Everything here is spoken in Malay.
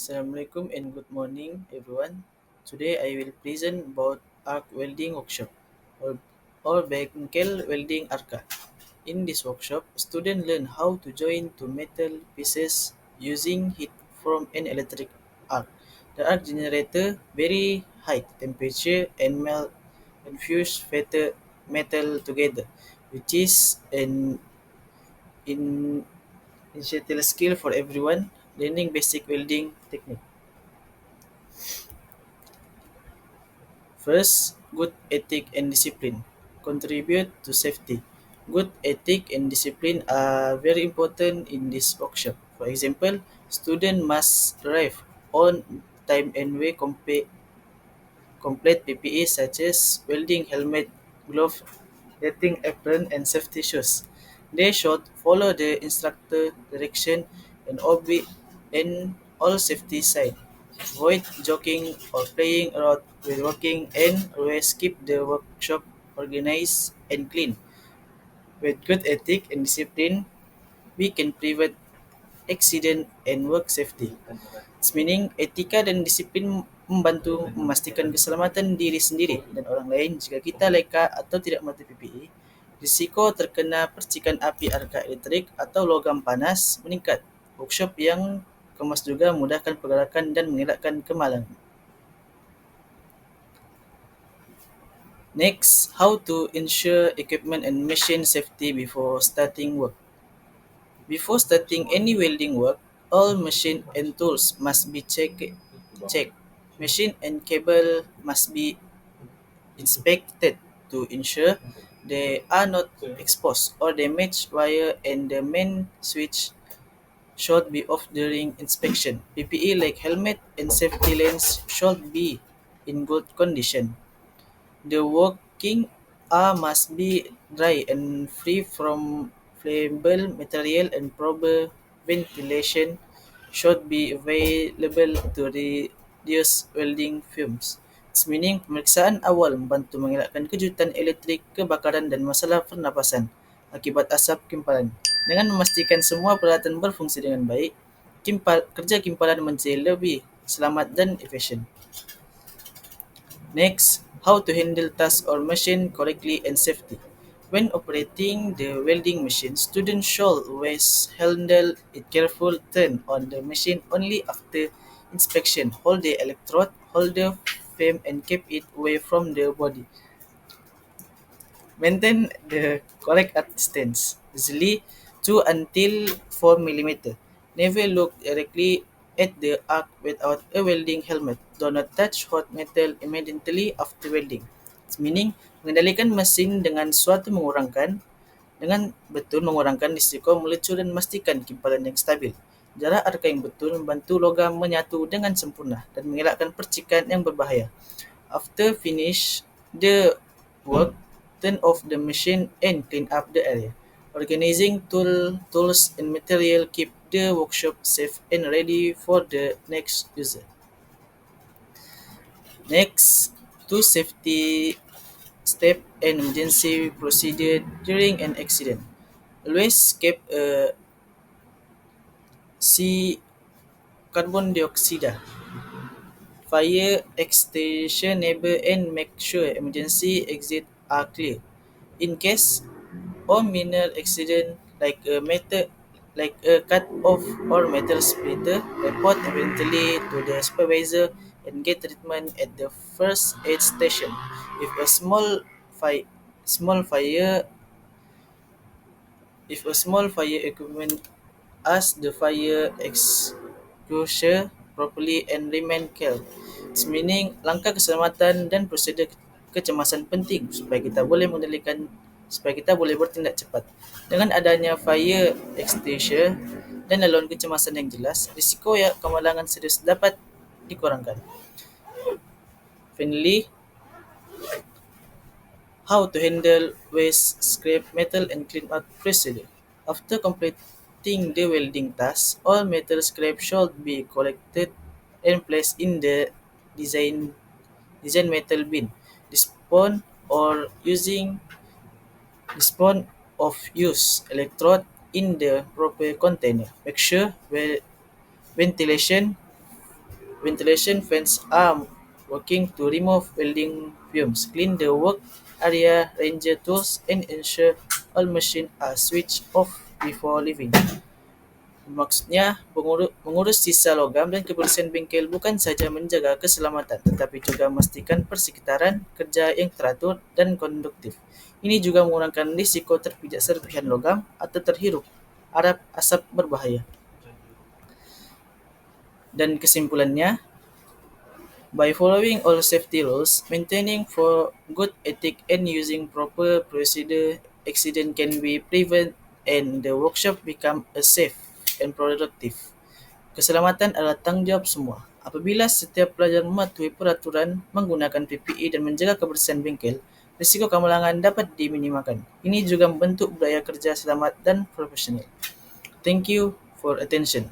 Assalamualaikum and good morning everyone. Today I will present about arc welding workshop or, or Bengkel welding arca. In this workshop, students learn how to join two metal pieces using heat from an electric arc. The arc generator very high temperature and melt and fuse metal together, which is an in essential skill for everyone learning basic welding technique. First, good ethic and discipline contribute to safety. Good ethic and discipline are very important in this workshop. For example, students must arrive on time and wear complete PPE such as welding helmet, glove, netting apron, and safety shoes. They should follow the instructor direction and obey and all safety signs. Avoid joking or playing around with working and always keep the workshop organized and clean. With good ethic and discipline, we can prevent accident and work safety. It's meaning etika dan disiplin membantu memastikan keselamatan diri sendiri dan orang lain jika kita leka atau tidak mematuhi PPE. Risiko terkena percikan api arka elektrik atau logam panas meningkat. Workshop yang kemas juga memudahkan pergerakan dan mengelakkan kemalangan. Next, how to ensure equipment and machine safety before starting work. Before starting any welding work, all machine and tools must be checked. Machine and cable must be inspected to ensure they are not exposed or damaged wire, and the main switch should be off during inspection. PPE like helmet and safety lens should be in good condition. The working arm must be dry and free from flammable material, and proper ventilation should be available to reduce welding fumes. It's meaning pemeriksaan awal membantu mengelakkan kejutan elektrik, kebakaran dan masalah pernapasan akibat asap kimpalan. Dengan memastikan semua peralatan berfungsi dengan baik, kerja kimpalan menjadi lebih selamat dan efisien. Next, how to handle task or machine correctly and safety. When operating the welding machine, students should always handle it careful. Turn on the machine only after inspection. Hold the electrode, hold the frame and keep it away from the body. Maintain the correct distance, usually 2 until 4 mm. Never look directly at the arc without a welding helmet. Do not touch hot metal immediately after welding. Meaning, mengendalikan mesin dengan betul mengurangkan risiko melecur dan memastikan kimpalan yang stabil. Jarak arka yang betul membantu logam menyatu dengan sempurna dan mengelakkan percikan yang berbahaya. After finish the work, turn off the machine and clean up the area. Organizing tools and material keep the workshop safe and ready for the next user. Next, two safety step and emergency procedure during an accident. Always keep a C carbon dioxide fire extinguisher nearby and make sure emergency exits are clear. In case of minor accident like a cut off or metal splitter, report immediately to the supervisor and get treatment at the first aid station. If a small fire if a small fire equipment, ask the fire extinguisher properly and remain calm. It's meaning langkah keselamatan dan prosedur kecemasan penting supaya kita boleh bertindak cepat. Dengan adanya fire extinguisher dan laluan kecemasan yang jelas, risiko kemalangan serius dapat dikurangkan. Finally, how to handle waste, scrap metal and clean out procedure. After completing the welding task, all metal scrap should be collected and placed in the design metal bin. Dispose of used electrode in the proper container. Make sure ventilation Ventilation fans are working to remove welding fumes, clean the work area, ranger tools, and ensure all machines are switched off before leaving. Maksudnya, mengurus sisa logam dan kebersihan bengkel bukan saja menjaga keselamatan, tetapi juga memastikan persekitaran kerja yang teratur dan konduktif. Ini juga mengurangi risiko terpijak serpihan logam atau terhirup asap berbahaya. Dan kesimpulannya, by following all safety rules, maintaining for good ethic and using proper procedure, accident can be prevented and the workshop become a safe and productive. Keselamatan adalah tanggungjawab semua. Apabila setiap pelajar mematuhi peraturan, menggunakan PPE dan menjaga kebersihan bengkel, risiko kemalangan dapat diminimalkan. Ini juga membentuk budaya kerja selamat dan profesional. Thank you for attention.